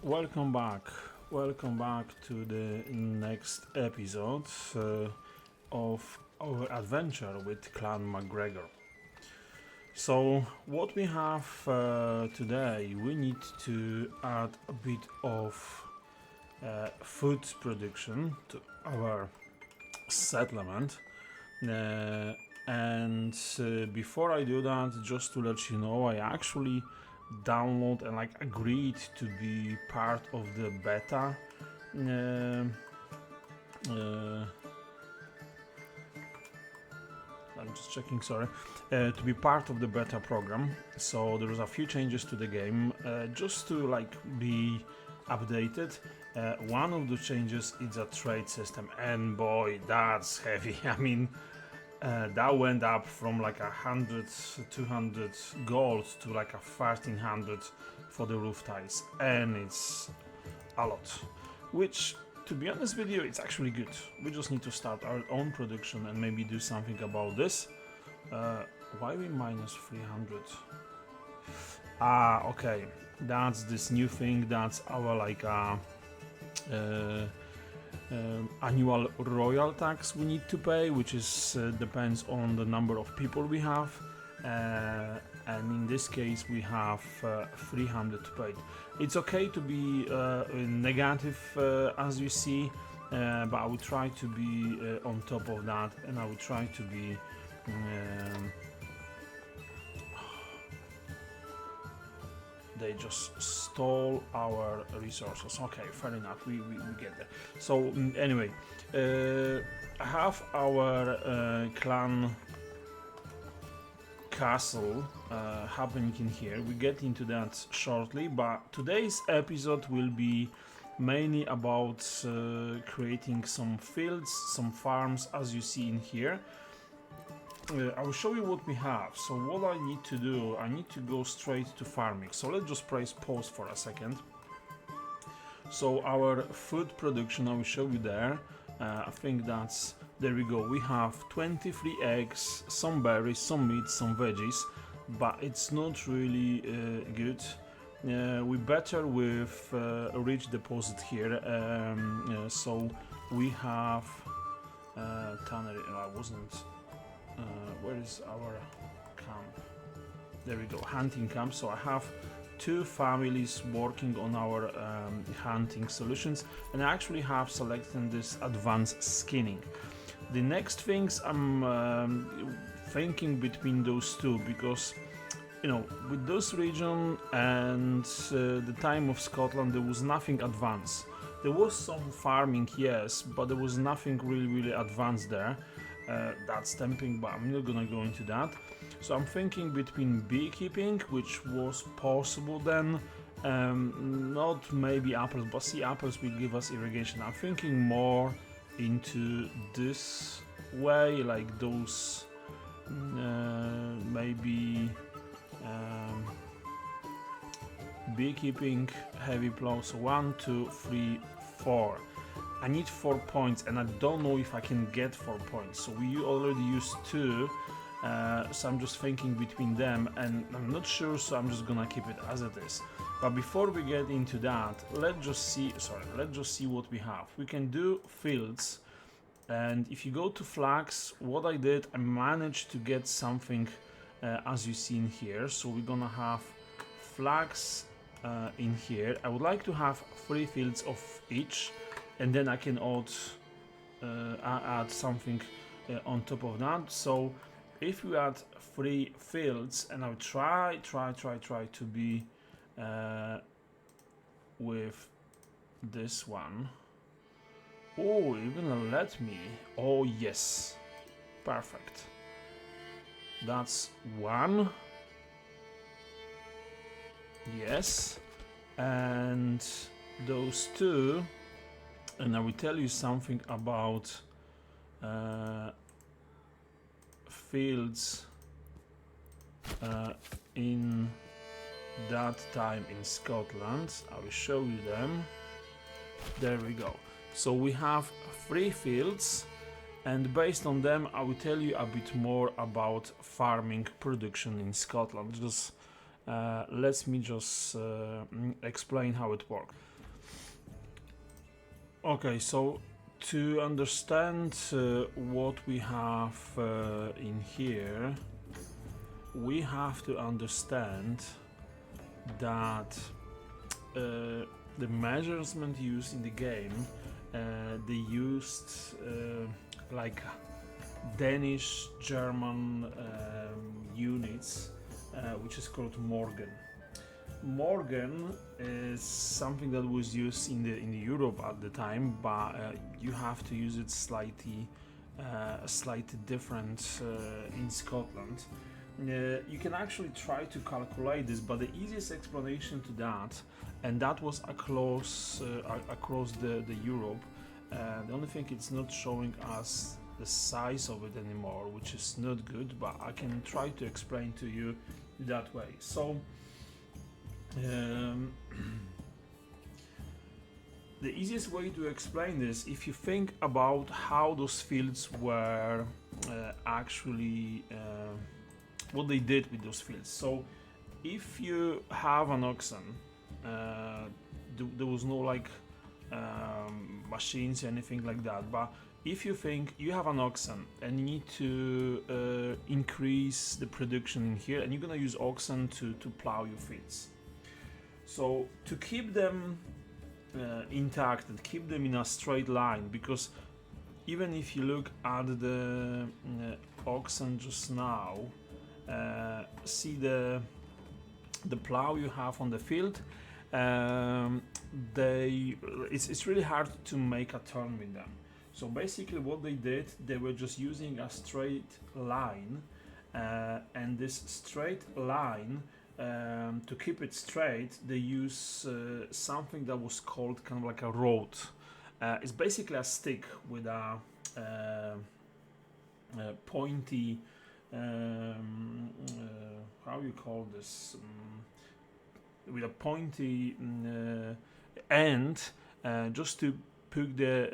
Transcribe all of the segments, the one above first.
Welcome back. Welcome back to the next episode of our adventure with Clan McGregor. So, what we have today, we need to add a bit of food production to our settlement. And before I do that, just to let you know, I actually download and agreed to be part of the beta. I'm just checking, sorry. To be part of the beta program. So there's a few changes to the game, just to be updated. One of the changes is a trade system, and boy, that's heavy. I mean, that went up from 100, 200 gold to a 1300 for the roof tiles, and it's a lot. Which, to be honest with you, it's actually good. We just need to start our own production and maybe do something about this. Why we minus 300? Okay, that's this new thing. That's our annual royal tax we need to pay, which is depends on the number of people we have, and in this case we have 300 to pay. It's okay to be negative, as you see, but I will try to be on top of that, and I will try to be they just stole our resources. Okay, fair enough, we get there. So anyway, I have our clan castle happening in here. We get into that shortly, but today's episode will be mainly about creating some fields, some farms, as you see in here. I will show you what we have. So what I need to do, I need to go straight to farming. So let's just press pause for a second. So our food production, I will show you there. I think that's, there we go. We have 23 eggs, some berries, some meat, some veggies, but it's not really good. We better with a rich deposit here. So we have tannery. I wasn't. Where is our camp? There we go, hunting camp. So I have two families working on our hunting solutions, and I actually have selected this advanced skinning. The next things I'm thinking between those two, because with this region and the time of Scotland, there was nothing advanced. There was some farming, yes, but there was nothing really advanced there. That's tempting, but I'm not gonna go into that. So I'm thinking between beekeeping, which was possible then, not maybe apples, but see, apples will give us irrigation. I'm thinking more into this way, like those maybe beekeeping, heavy plow. So 1, 2, 3, 4. I need 4 points, and I don't know if I can get 4 points. So we already used 2, so I'm just thinking between them, and I'm not sure, so I'm just gonna keep it as it is. But before we get into that, let's just see what we have. We can do fields, and if you go to flags, what I did, I managed to get something as you see in here. So we're gonna have flags in here. I would like to have 3 fields of each, and then I can add something on top of that. So if we add 3 fields, and I'll try to be with this one. Oh, you're gonna let me? Oh yes, perfect. That's 1. Yes, and those 2. And I will tell you something about fields in that time in Scotland. I will show you them. There we go. So we have 3 fields, and based on them I will tell you a bit more about farming production in Scotland. Let me just explain how it works. Okay, so to understand what we have in here, we have to understand that the measurement used in the game, they used like Danish, German units, which is called Morgan. Morgan is something that was used in the Europe at the time, but you have to use it slightly different in Scotland. You can actually try to calculate this, but the easiest explanation to that, and that was across the Europe. The only thing it's not showing us the size of it anymore, which is not good. But I can try to explain to you that way. So. The easiest way to explain this, if you think about how those fields were actually what they did with those fields. So if you have an oxen, there was no like machines or anything like that, but if you think you have an oxen and you need to increase the production in here, and you're gonna use oxen to plow your fields. So to keep them intact and keep them in a straight line, because even if you look at the oxen just now, see the plow you have on the field, it's really hard to make a turn with them. So basically what they did, they were just using a straight line, and this straight line, to keep it straight, they use something that was called kind of like a rod. It's basically a stick with a pointy, how you call this? With a pointy end, just to put the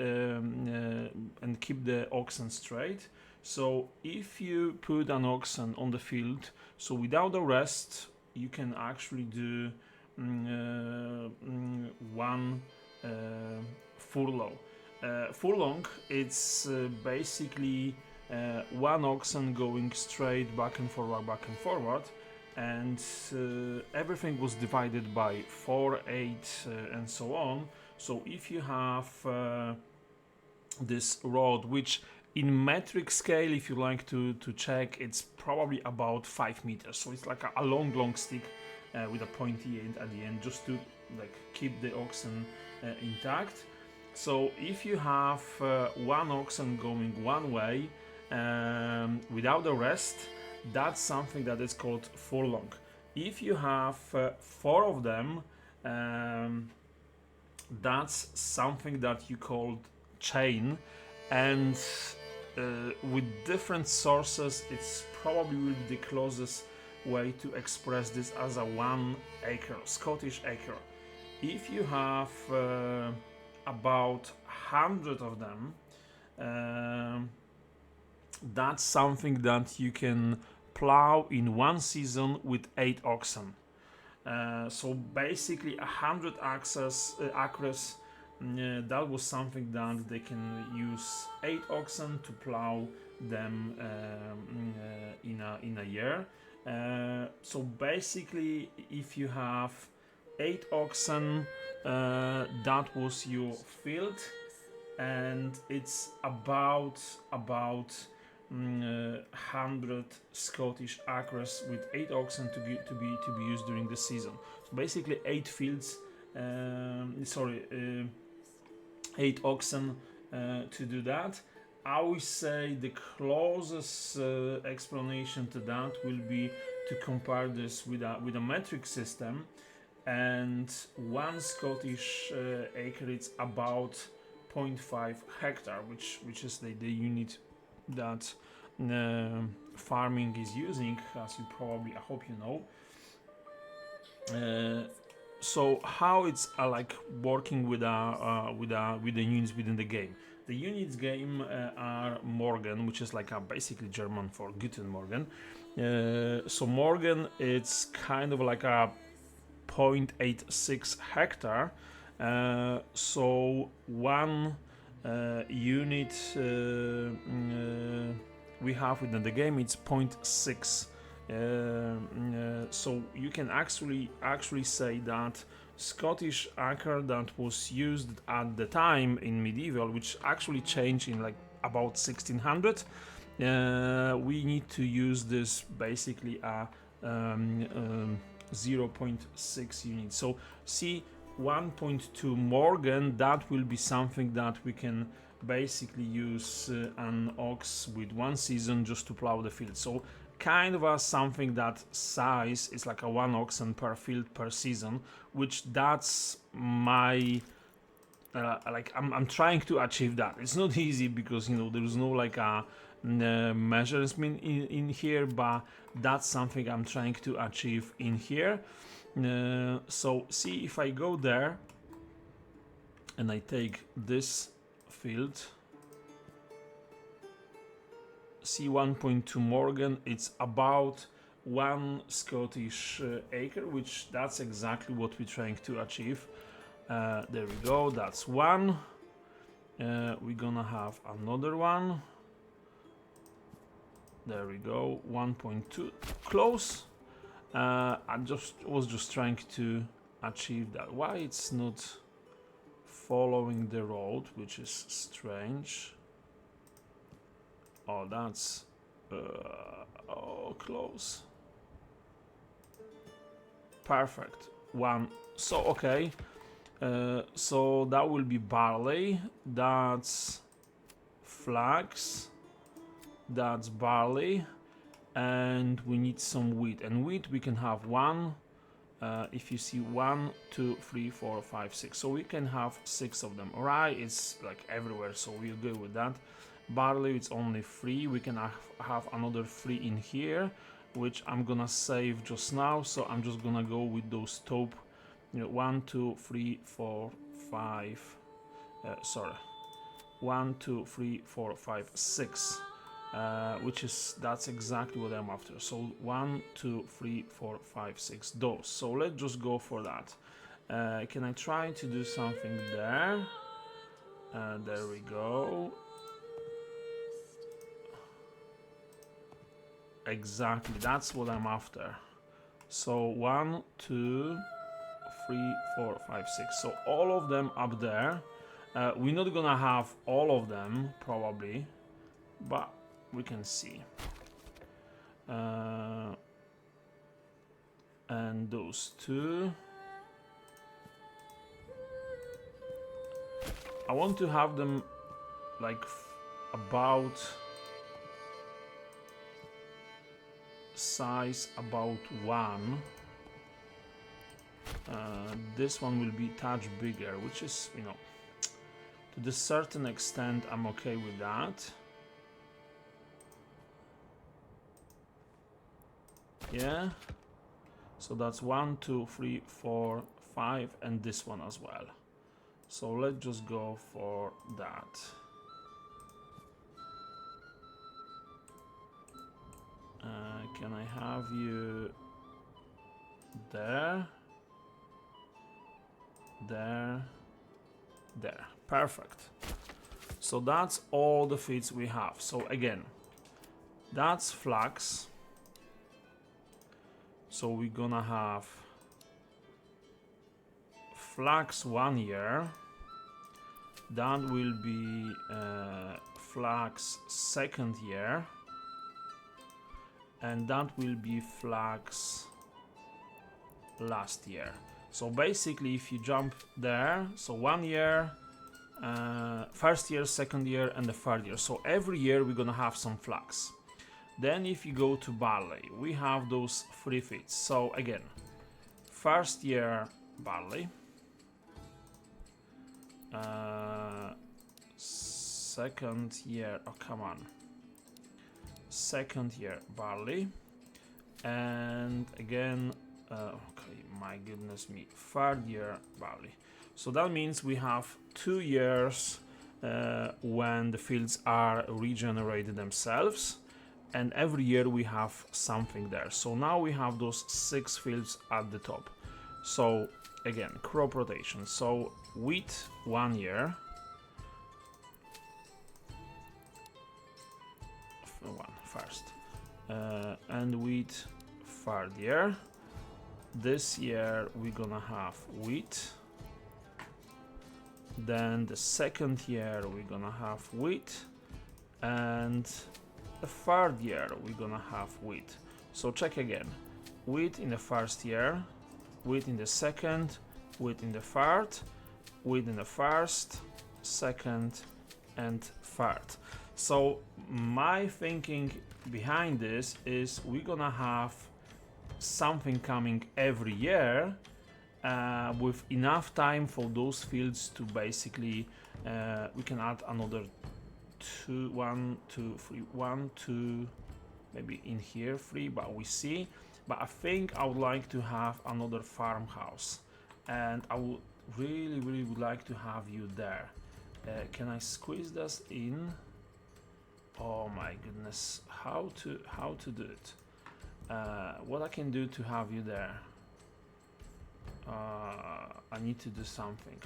and keep the oxen straight. So if you put an oxen on the field, so without a rest, you can actually do one furlong. Furlong, it's basically one oxen going straight back and forward, and everything was divided by 4, 8, and so on. So if you have this rod, which in metric scale, if you like to check, it's probably about 5 meters. So it's like a long stick with a pointy end at the end, just to like keep the oxen intact. So if you have one oxen going one way without a rest, that's something that is called furlong. If you have 4 of them, that's something that you call chain, and with different sources, it's probably will be the closest way to express this as a 1 acre, Scottish acre. If you have about 100 of them, that's something that you can plow in one season with 8 oxen. So basically 100 acres, that was something that they can use 8 oxen to plow them in a year. So basically, if you have 8 oxen, that was your field, and it's about 100 Scottish acres with 8 oxen to be used during the season. So basically 8 fields, 8 oxen to do that. I would say the closest explanation to that will be to compare this with a metric system, and 1 Scottish acre is about 0.5 hectare, which is the unit that farming is using, as you probably, I hope you know. So how it's like working with the units within the game. The units game are Morgan, which is like a basically German for Guten Morgen. So Morgan, it's kind of like a 0.86 hectare, So one unit we have within the game, it's 0.6. So you can actually say that Scottish acre that was used at the time in medieval, which actually changed in like about 1600, we need to use this basically a 0.6 unit. So see, 1.2 Morgan, that will be something that we can basically use an ox with one season just to plow the field. So kind of a something that size is like a one oxen per field per season, which that's my like I'm trying to achieve that. It's not easy because there's no like a measurement in here, but that's something I'm trying to achieve in here. So see, if I go there and I take this field, see 1.2 Morgan, it's about one Scottish acre, which that's exactly what we're trying to achieve. There we go, that's one. We're gonna have another one. There we go, 1.2, close. I was just trying to achieve that. Why it's not following the road, which is strange. Oh, that's oh, close. Perfect. One. So okay. So that will be barley. That's flax. That's barley. And we need some wheat. And wheat we can have one. If you see 1, 2, 3, 4, 5, 6. So we can have 6 of them. Rye is like everywhere, so we're good with that. Barley, it's only 3. We can have another 3 in here, which I'm gonna save just now. So I'm just gonna go with those top. 1, 2, 3, 4, 5. Sorry. 1, 2, 3, 4, 5, 6. That's exactly what I'm after. So 1, 2, 3, 4, 5, 6 those. So let's just go for that. Can I try to do something there? There we go. Exactly, that's what I'm after. So 1, 2, 3, 4, 5, 6. So all of them up there. We're not gonna have all of them probably, but we can see. And those 2. I want to have them like about size about 1. This one will be touch bigger, which is, to the certain extent I'm okay with that. Yeah, so that's 1, 2, 3, 4, 5, and this one as well. So let's just go for that. Can I have you there, there, there? Perfect. So that's all the feeds we have. So again, that's flax. So we're gonna have flax 1 year. That will be flax 2nd year. And that will be flax last year. So basically if you jump there, so 1 year, 1st year, 2nd year, and the 3rd year. So every year we're gonna have some flax. Then if you go to barley, we have those 3 feeds. So again, 1st year barley, 2nd year, oh come on, 2nd year barley, and again, okay, my goodness me, 3rd year barley. So that means we have 2 years when the fields are regenerated themselves, and every year we have something there. So now we have those 6 fields at the top. So again, crop rotation. So wheat 1 year, first, and wheat 3rd year. This year we're gonna have wheat. Then the 2nd year we're gonna have wheat, and the 3rd year we're gonna have wheat. So check again: wheat in the 1st year, wheat in the 2nd, wheat in the 3rd, wheat in the 1st, 2nd, and 3rd. So my thinking behind this is we're gonna have something coming every year, with enough time for those fields to basically we can add another 1, 2, 3, 1, 2, maybe in here 3, but we see. But I think I would like to have another farmhouse, and I would really would like to have you there. Can I squeeze this in? Oh my goodness, how to do it? What I can do to have you there? I need to do something.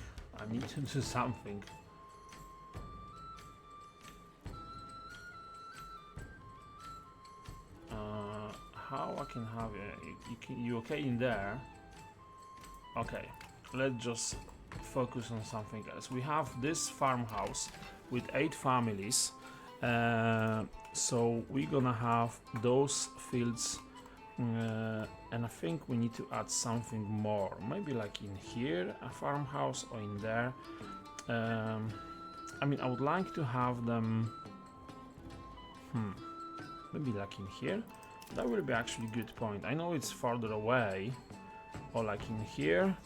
How I can have you okay in there? Okay, let's just focus on something else. We have this farmhouse with 8 families, so we're gonna have those fields, and I think we need to add something more, maybe like in here a farmhouse, or in there. I mean, I would like to have them maybe like in here. That will be actually a good point. I know it's farther away, or like in here,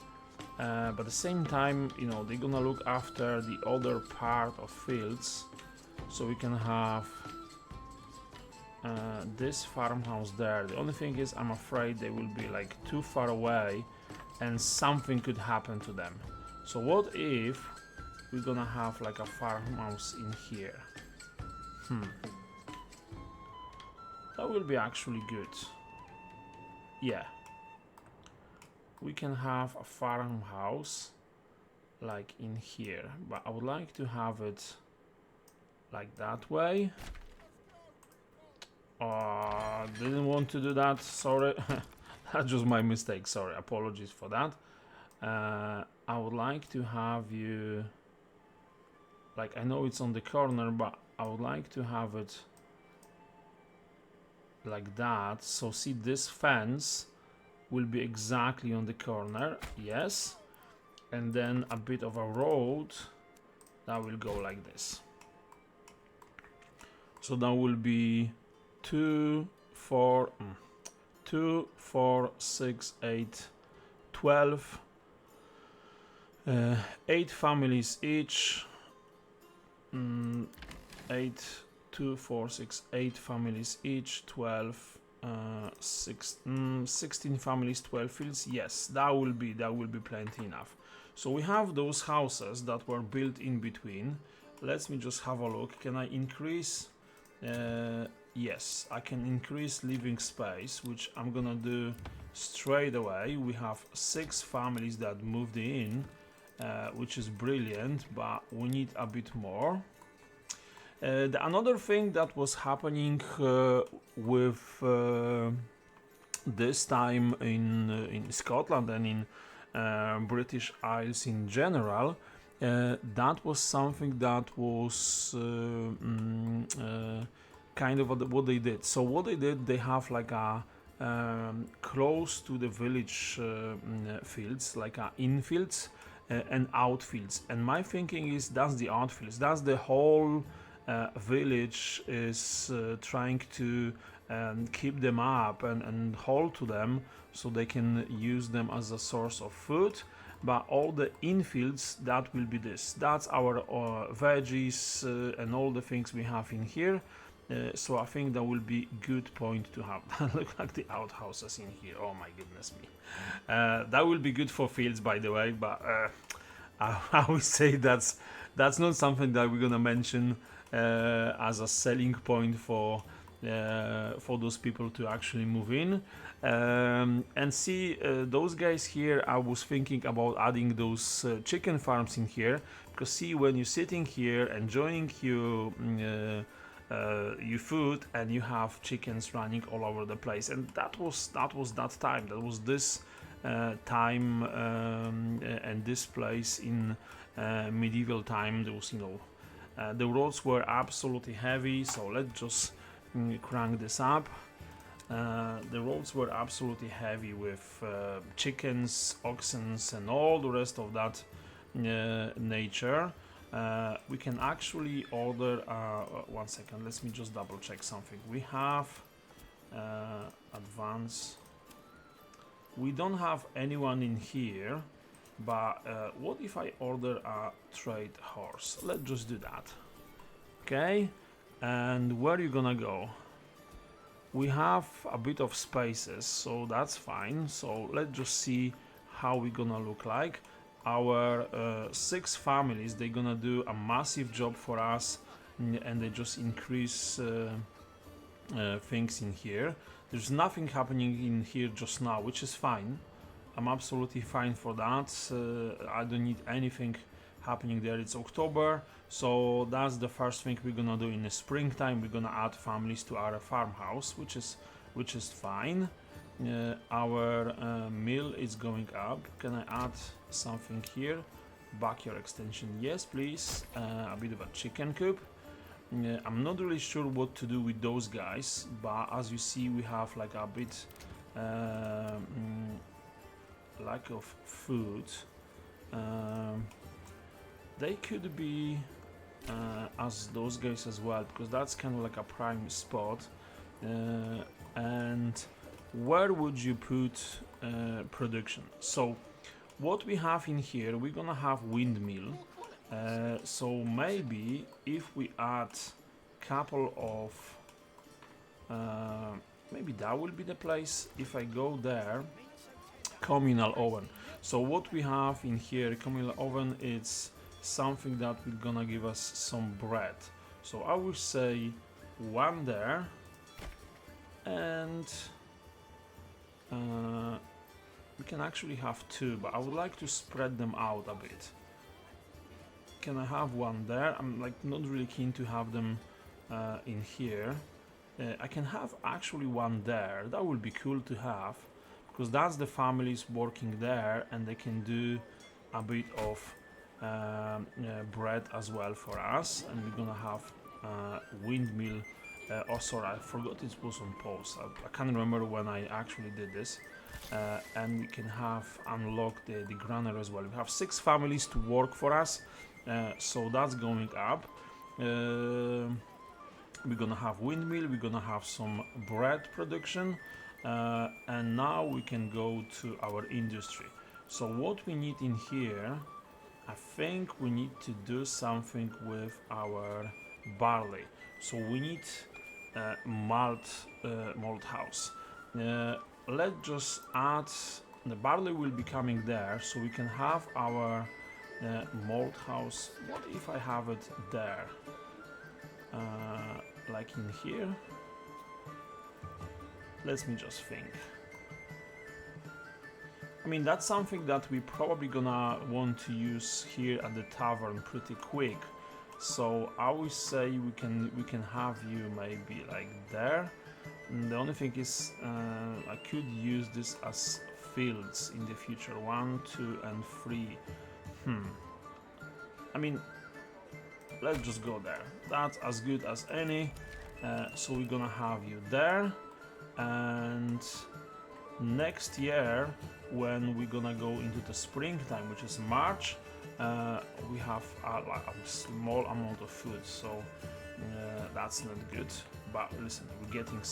but at the same time, you know, they're gonna look after the other part of fields, so we can have this farmhouse there. The only thing is, I'm afraid they will be like too far away and something could happen to them. So what if we're gonna have like a farmhouse in here? That will be actually good. Yeah, we can have a farmhouse like in here, but I would like to have it like that way. Didn't want to do that, sorry. That's just my mistake, sorry, apologies for that. I would like to have you, like, I know it's on the corner, but I would like to have it like that. So see, this fence will be exactly on the corner, yes, and then a bit of a road that will go like this. So that will be 2, 4, 6, 8, 12, 8 families each. 8, 2, 4, 6, 8 families each, 12, 16 families, 12 fields. Yes, that will be plenty enough. So we have those houses that were built in between. Let me just have a look. Can I increase? Yes, I can increase living space, which I'm gonna do straight away. We have 6 families that moved in, which is brilliant, but we need a bit more. Another thing that was happening with this time in Scotland and in British Isles in general, that was something that was kind of what they did. So what they did, they have like a close to the village fields, like infields and outfields. And my thinking is that's the outfields. That's the whole village is trying to keep them up and hold to them so they can use them as a source of food. But all the infields, that will be this. That's our veggies and all the things we have in here. So I think that will be good point to have. Look like the outhouses in here. Oh my goodness me. That will be good for fields, by the way. But I would say that's not something that we're gonna mention as a selling point for for those people to actually move in. And see, those guys here, I was thinking about adding those chicken farms in here, because see, when you're sitting here enjoying your food, and you have chickens running all over the place, and that was this time, and this place in medieval time. There was, the roads were absolutely heavy, so let's just crank this up. The roads were absolutely heavy with chickens, oxen, and all the rest of that nature. We can actually order, 1 second, let me just double check something. We have advance. We don't have anyone in here, but what if I order a trade horse? Let's just do that. Okay, and where are you gonna go? We have a bit of spaces, so that's fine. So let's just see how we're gonna look like. Our 6 families, they're gonna do a massive job for us, and they just increase things in here. There's nothing happening in here just now, which is fine. I'm absolutely fine for that. I don't need anything happening there. It's October, so that's the first thing we're gonna do in the springtime. We're gonna add families to our farmhouse, which is fine. Our mill is going up. Can I add something here? Backyard extension, yes please. A bit of a chicken coop. I'm not really sure what to do with those guys, but as you see, we have like a bit lack of food. They could be as those guys as well, because that's kind of like a prime spot. And where would you put production? So what we have in here, we're gonna have windmill. So maybe if we add couple of maybe that will be the place. If I go there, communal oven. So what we have in here, communal oven, it's something that will gonna give us some bread. So I will say 1 there, and we can actually have 2, but I would like to spread them out a bit. Can I have 1 there? I'm like not really keen to have them in here. I can have actually 1 there. That would be cool to have, because that's the families working there, and they can do a bit of bread as well for us. And we're gonna have windmill. Oh, sorry, I forgot it was on pause. I can't remember when I actually did this. And we can have unlocked the granary as well. We have 6 families to work for us, so that's going up. We're gonna have windmill, we're gonna have some bread production, and now we can go to our industry. So what we need in here, I think we need to do something with our barley. So we need malt house. Let's just add, the barley will be coming there, so we can have our malt house. What if I have it there, like in here? Let me just think. I mean, that's something that we probably gonna want to use here at the tavern pretty quick. So I would say we can have you maybe like there. And the only thing is, I could use this as fields in the future. 1, 2, and 3. I mean, let's just go there. That's as good as any. So we're gonna have you there, and next year when we're gonna go into the springtime, which is March, we have a small amount of food, so that's not good. But listen, we're getting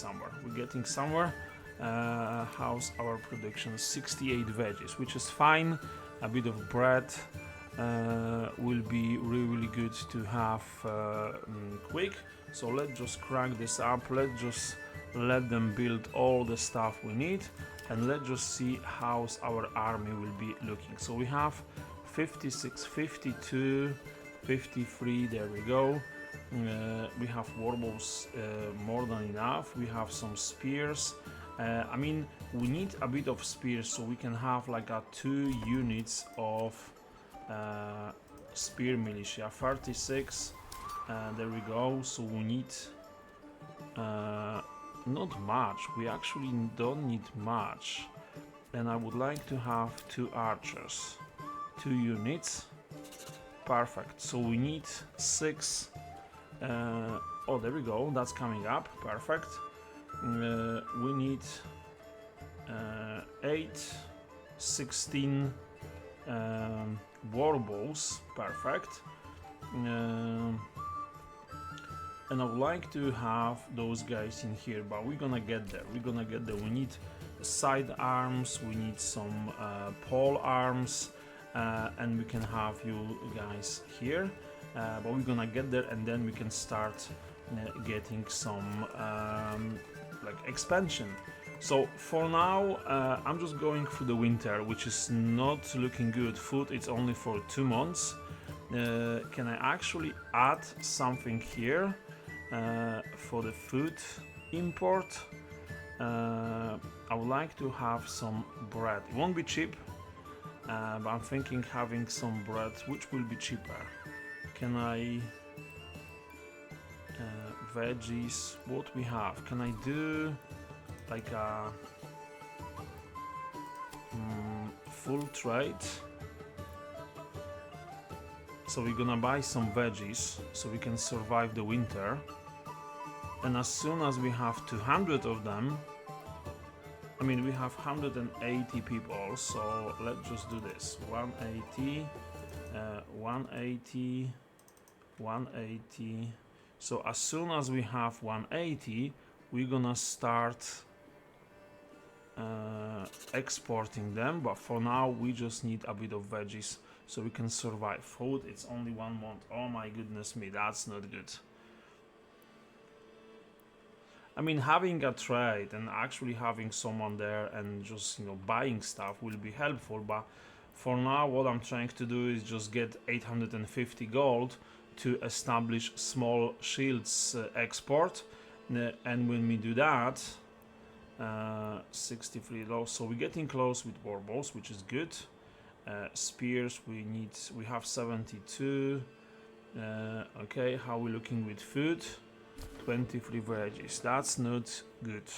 somewhere. How's our production? 68 veggies, which is fine. A bit of bread will be really good to have quick. So let's just crank this up. Let's just let them build all the stuff we need, and let's just see how our army will be looking. So we have 56, 52, 53, there we go. We have warbles more than enough. We have some spears. I mean, we need a bit of spears so we can have like a 2 units of spear militia. 36. There we go. So we need not much. We actually don't need much. And I would like to have 2 archers. 2 units. Perfect. So we need 6. Oh, there we go. That's coming up. Perfect. We need 8, 16 warballs. Perfect. And I would like to have those guys in here, but we're gonna get there. We're gonna get there. We need side arms. We need some pole arms. And we can have you guys here, but we're gonna get there and then we can start getting some like expansion. So for now I'm just going through the winter, which is not looking good. Food, it's only for 2 months. Can I actually add something here for the food import? I would like to have some bread. It won't be cheap, but I'm thinking having some bread, which will be cheaper. Can I... veggies, what we have? Can I do like a full trade? So we're gonna buy some veggies so we can survive the winter. And as soon as we have 200 of them, I mean, we have 180 people, so let's just do this. 180, 180, 180. So as soon as we have 180, we're gonna start exporting them. But for now, we just need a bit of veggies so we can survive. Food, it's only 1 month. Oh my goodness me, that's not good. I mean, having a trade and actually having someone there and just, you know, buying stuff will be helpful, but for now what I'm trying to do is just get 850 gold to establish small shields export, and when we do that, 63 low, so we're getting close with warballs, which is good. Spears, we have 72. Okay, how are we looking with food? 23 veggies, that's not good.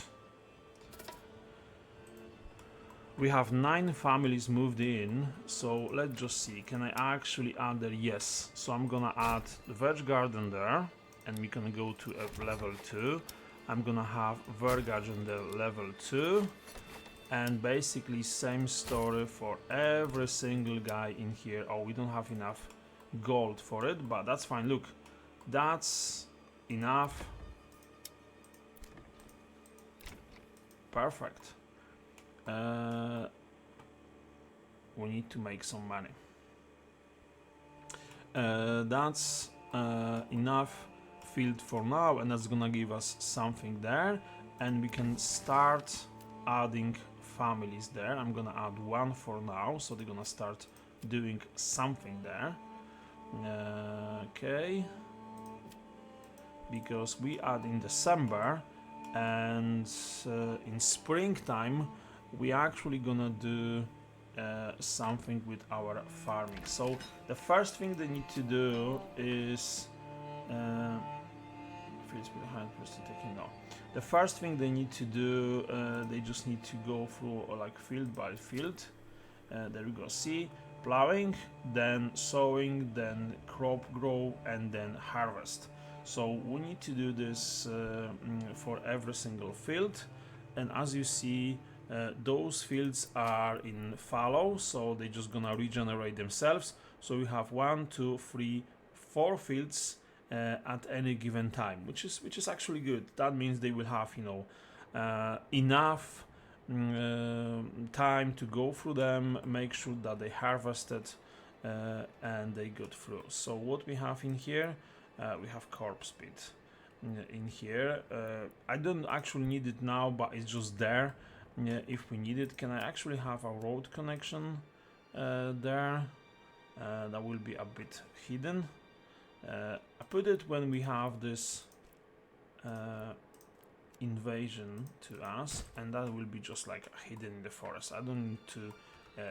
We have 9 families moved in, so let's just see, can I actually add there? Yes, so I'm gonna add the veg garden there, and we're gonna go to level 2. I'm gonna have veg garden there level 2, and basically same story for every single guy in here. Oh, we don't have enough gold for it, but that's fine. Look, that's enough. Perfect. We need to make some money. That's enough field for now, and that's gonna give us something there, and we can start adding families there. I'm gonna add 1 for now, so they're gonna start doing something there. Okay, because we add in December, and in springtime we actually gonna do something with our farming. So the first thing they need to do is fields with 100% taking now. The first thing they need to do, they just need to go through like field by field. There we go. See, plowing, then sowing, then crop grow, and then harvest. So we need to do this for every single field, and as you see, those fields are in fallow, so they're just gonna regenerate themselves. So we have 1, 2, 3, 4 fields at any given time, which is actually good. That means they will have, you know, enough time to go through them, make sure that they harvested and they got through. So what we have in here, we have corpse pit in here. I don't actually need it now, but it's just there if we need it. Can I actually have a road connection there? That will be a bit hidden. I put it when we have this invasion to us, and that will be just like hidden in the forest. I don't need to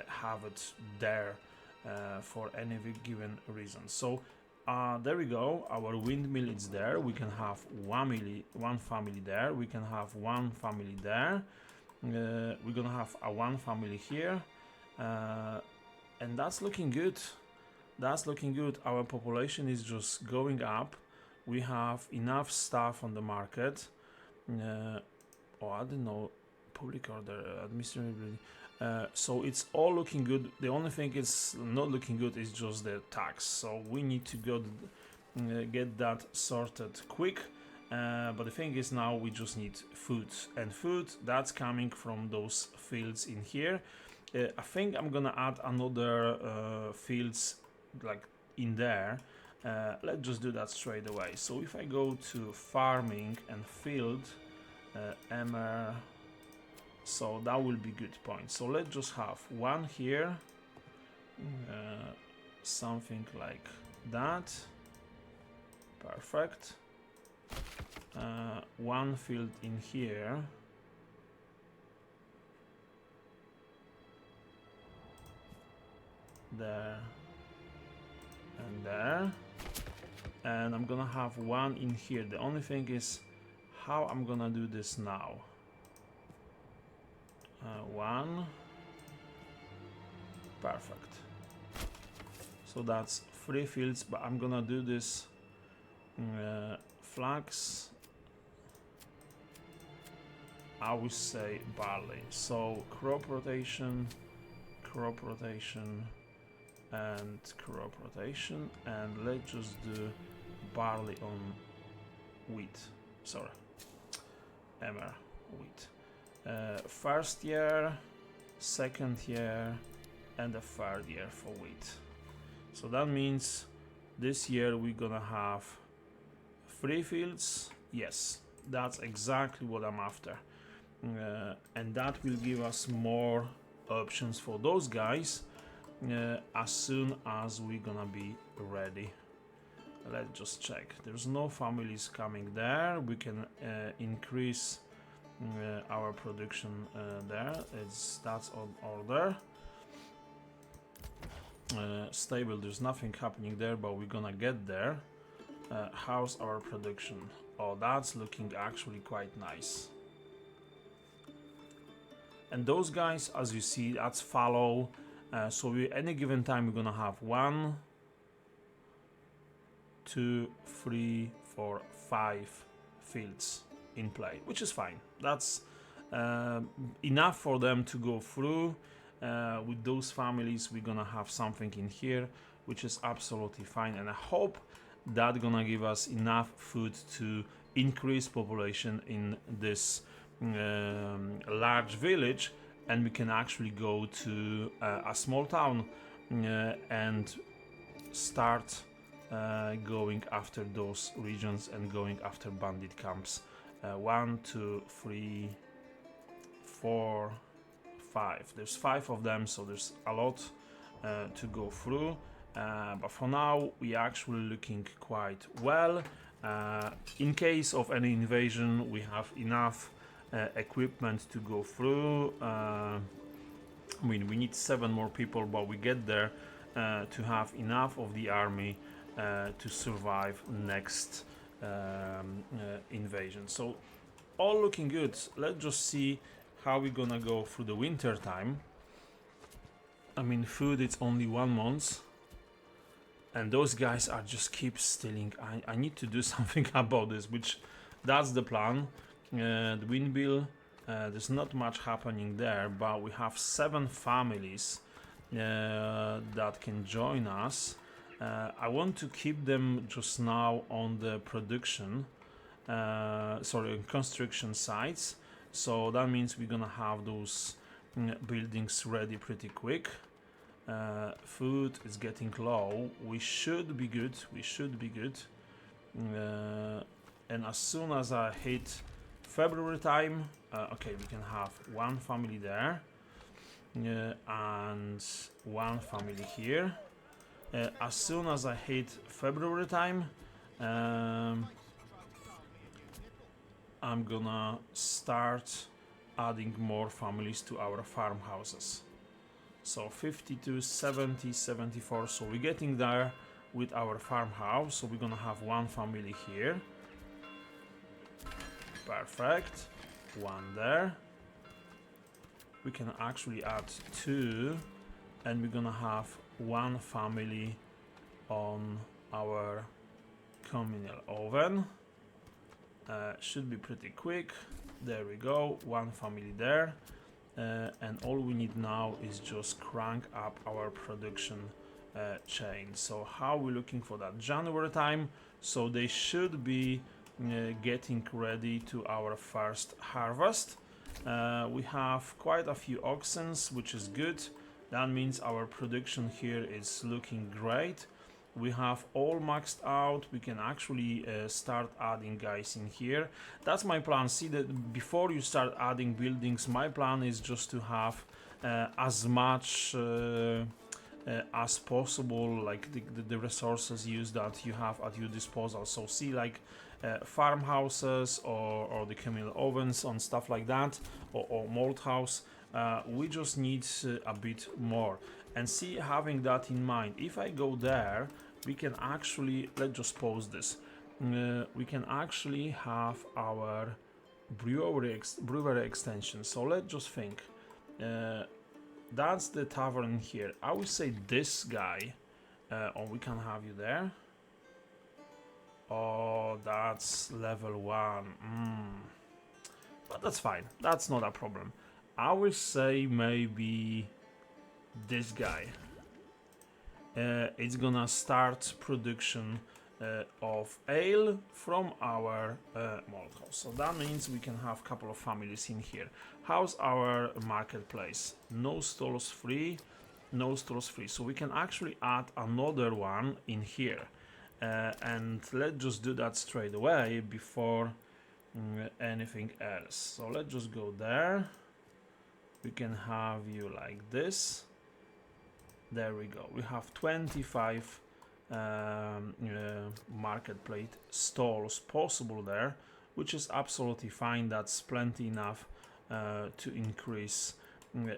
have it there for any given reason. So there we go, our windmill is there. We can have one family there, we can have one family there, we're gonna have one family here, and that's looking good. That's looking good. Our population is just going up. We have enough stuff on the market. Oh, I don't know, public order, administrative. So it's all looking good. The only thing is not looking good is just the tax. So we need to go get that sorted quick. But the thing is, now we just need food, and food that's coming from those fields in here. I think I'm gonna add another fields like in there. Let's just do that straight away. So if I go to farming and field, MR, so that will be good point. So let's just have one here, something like that. Perfect. One field in here. There and there, and I'm gonna have one in here. The only thing is how I'm gonna do this now. One, perfect. So that's 3 fields, but I'm gonna do this flax, I would say barley. So crop rotation, and crop rotation, and let's just do barley on wheat. Sorry, MR wheat. First year, second year, and the third year for wheat. So that means this year we're gonna have 3 fields. Yes, that's exactly what I'm after, and that will give us more options for those guys as soon as we're gonna be ready. Let's just check. There's no families coming there. We can increase our production there. That's on order. Stable, there's nothing happening there, but we're gonna get there. How's our production? Oh, that's looking actually quite nice. And those guys, as you see, that's fallow. So any given time we're gonna have 1, 2, 3, 4, 5 fields in play, which is fine. That's enough for them to go through. With those families, we're gonna have something in here, which is absolutely fine, and I hope that's gonna give us enough food to increase population in this large village, and we can actually go to a small town and start going after those regions and going after bandit camps. 1, 2, 3, 4, 5. There's 5 of them, so there's a lot to go through. But for now, we are actually looking quite well. In case of any invasion, we have enough equipment to go through. I mean, we need 7 more people, but we get there to have enough of the army to survive next invasion. So all looking good. Let's just see how we're gonna go through the winter time. I mean, food, it's only 1 month, and those guys are just keep stealing. I need to do something about this, which that's the plan. The windmill, there's not much happening there, but we have 7 families that can join us. I want to keep them just now on the production, construction sites. So that means we're gonna have those buildings ready pretty quick. Food is getting low. We should be good. And as soon as I hit February time, okay, we can have 1 family there and 1 family here. As soon as I hit February time, um, I'm gonna start adding more families to our farmhouses. So 52, 70, 74. So we're getting there with our farmhouse. So we're gonna have one family here. Perfect. One there. We can actually add two, and we're gonna have one family on our communal oven. Should be pretty quick. There we go, one family there. And all we need now is just crank up our production chain. So how we're looking for that January time, so they should be getting ready to our first harvest. We have quite a few oxen, which is good. That means our production here is looking great. We have all maxed out. We can actually start adding guys in here. That's my plan. See, that before you start adding buildings, my plan is just to have as much as possible, like the resources used that you have at your disposal. So see, like farmhouses or the communal ovens and stuff like that, or mold house. We just need a bit more. And see, having that in mind, if I go there, we can actually, let's just pause this. We can actually have our brewery extension. So let's just think. That's the tavern here. I would say this guy, or we can have you there. Oh, that's level 1. But that's fine. That's not a problem. I would say maybe this guy. It's gonna start production of ale from our malt house. So that means we can have a couple of families in here. How's our marketplace? No stalls free, no stalls free. So we can actually add another one in here. And let's just do that straight away before anything else. So let's just go there. We can have you like this. There we go. We have 25 marketplace stalls possible there, which is absolutely fine. That's plenty enough to increase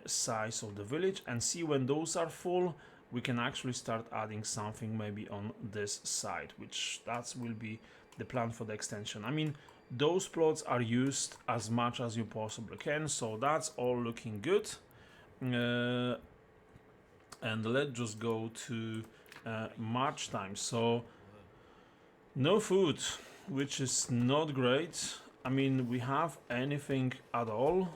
size of the village. And see, when those are full, we can actually start adding something maybe on this side, which that will be the plan for the extension. I mean, those plots are used as much as you possibly can, so that's all looking good. And let's just go to March time. So no food, which is not great. I mean, we have anything at all.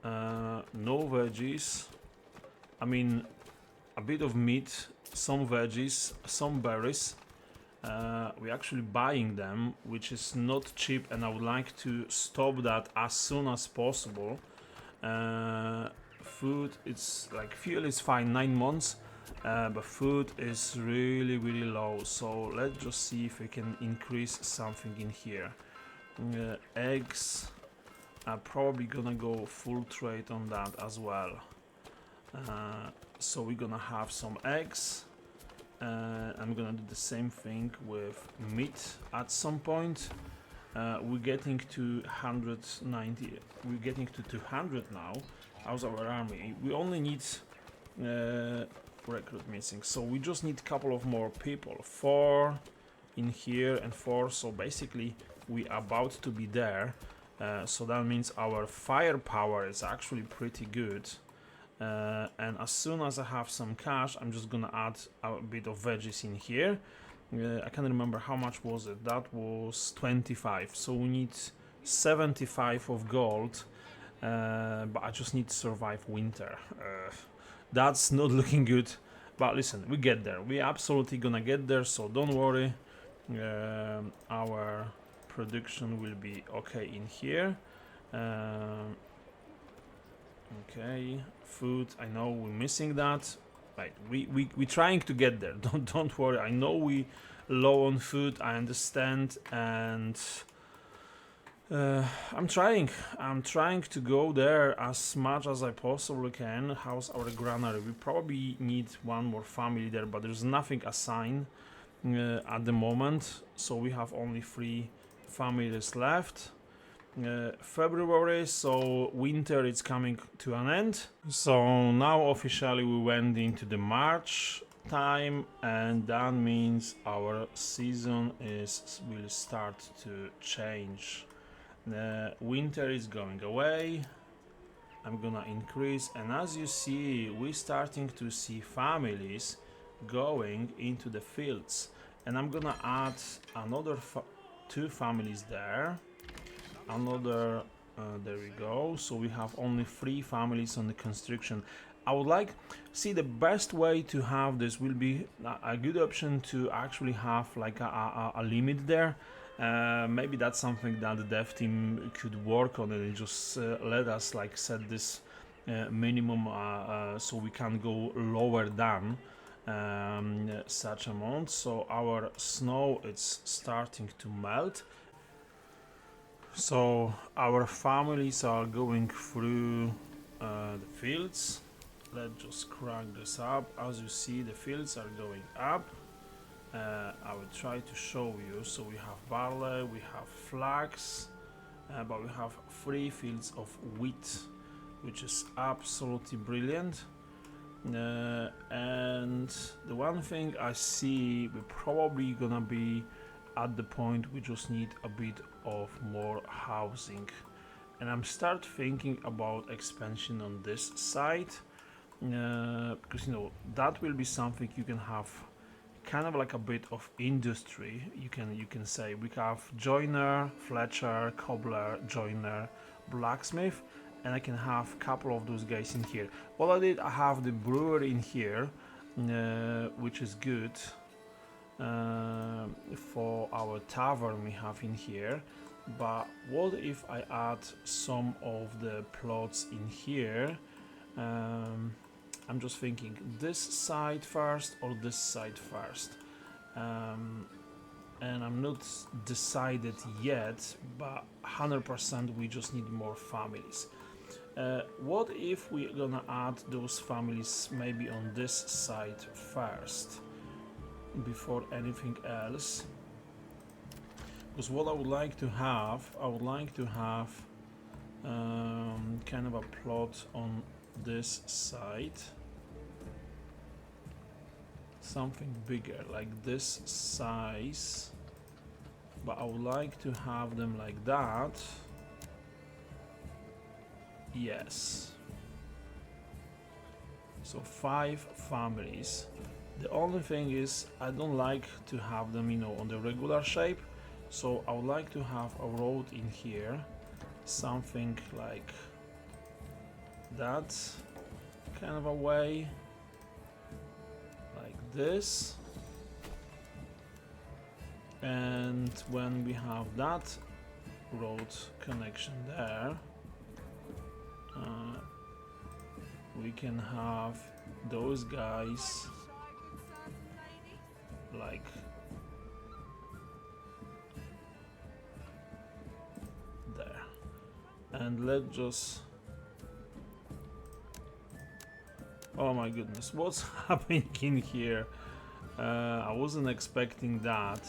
No veggies. I mean, a bit of meat, some veggies, some berries. We're actually buying them, which is not cheap, and I would like to stop that as soon as possible. Food, it's like fuel is fine, 9 months, but food is really low. So let's just see if we can increase something in here. Eggs, I'm probably gonna go full trade on that as well. So we're gonna have some eggs. I'm gonna do the same thing with meat at some point. We're getting to 190. We're getting to 200 now. How's our army? We only need recruit missing, so we just need a couple of more people. 4 in here and 4. So basically, we're about to be there. So that means our firepower is actually pretty good. And as soon as I have some cash, I'm just gonna add a bit of veggies in here. I can't remember how much was it. That was 25. So we need 75 of gold. But I just need to survive winter. That's not looking good. But listen, we get there. We're absolutely gonna get there, so don't worry. Our production will be okay in here. Okay, food. I know we're missing that. Right, we're trying to get there. Don't worry. I know we low on food. I understand, and I'm trying. I'm trying to go there as much as I possibly can. How's our granary? We probably need one more family there, but there's nothing assigned at the moment, so we have only 3 families left. February, so winter is coming to an end. So now officially we went into the March time, and that means our season will start to change. The winter is going away. I'm gonna increase, and as you see, we're starting to see families going into the fields, and I'm gonna add another 2 families there. Another there we go, so we have only 3 families on the construction. I would like see the best way to have this will be a good option to actually have like a limit there. Maybe that's something that the dev team could work on and just let us like set this minimum so we can go lower than such amount. So our snow it's starting to melt, so our families are going through the fields. Let's just crank this up. As you see, the fields are going up. I will try to show you. So we have barley, we have flax, but we have 3 fields of wheat, which is absolutely brilliant. And the one thing I see, we're probably gonna be at the point we just need a bit of more housing, and I'm start thinking about expansion on this side, because that will be something you can have kind of like a bit of industry. You can say we have joiner, fletcher, cobbler, joiner, blacksmith, and I can have a couple of those guys in here. What I did, I have the brewer in here, which is good. For our tavern we have in here, but what if I add some of the plots in here? I'm just thinking this side first or this side first, and I'm not decided yet, but 100% we just need more families. What if we're gonna add those families maybe on this side first before anything else? Because what I would like to have, kind of a plot on this side, something bigger like this size, but I would like to have them like that. Yes, so 5 families. The only thing is I don't like to have them on the regular shape, so I would like to have a road in here, something like that, kind of a way, like this. And when we have that road connection there, we can have those guys like there. And let's just, oh my goodness, what's happening in here? I wasn't expecting that.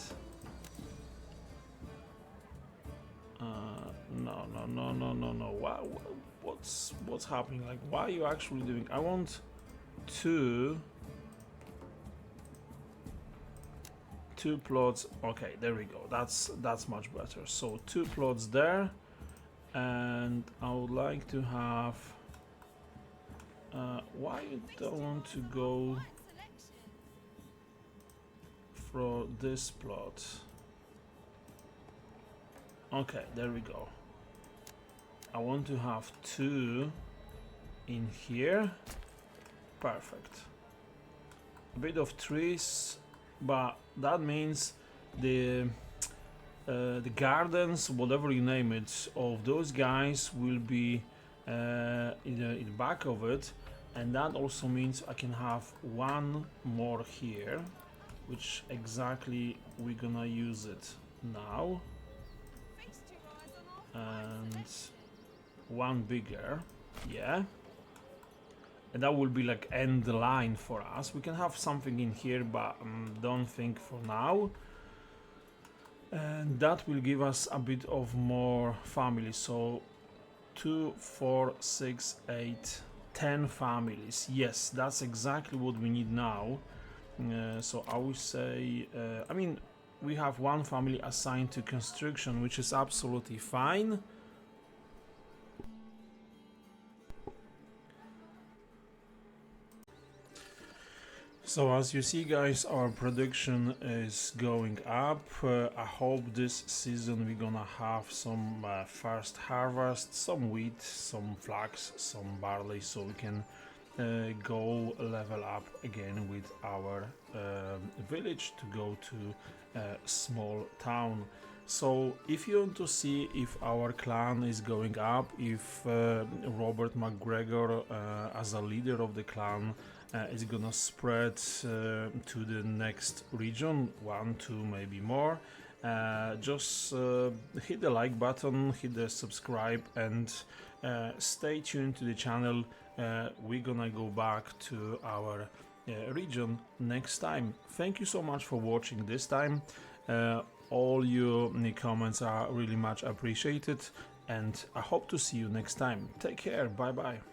No. What's happening? Like, why are you actually doing? I want two plots. Okay, there we go. That's much better. So 2 plots there, and I would like to have. Why you don't want to go for this plot? Okay, there we go. I want to have 2 in here. Perfect. A bit of trees, but that means the gardens, whatever you name it, of those guys will be in the back of it, and that also means I can have 1 more here, which exactly we're gonna use it now. and one bigger, yeah. And that will be like end line for us. We can have something in here, but don't think for now. And that will give us a bit of more families. So 2, 4, 6, 8, 10 families. Yes, that's exactly what we need now. So I would say, I mean, we have one family assigned to construction, which is absolutely fine. So as you see, guys, our production is going up. I hope this season we're gonna have some first harvest, some wheat, some flax, some barley, so we can go level up again with our village to go to a small town. So if you want to see if our clan is going up, if Robert McGregor as a leader of the clan is gonna spread to the next region, 1, 2, maybe more, just hit the like button, hit the subscribe, and stay tuned to the channel. We're gonna go back to our region next time. Thank you so much for watching this time. All your comments are really much appreciated, and I hope to see you next time. Take care, bye bye.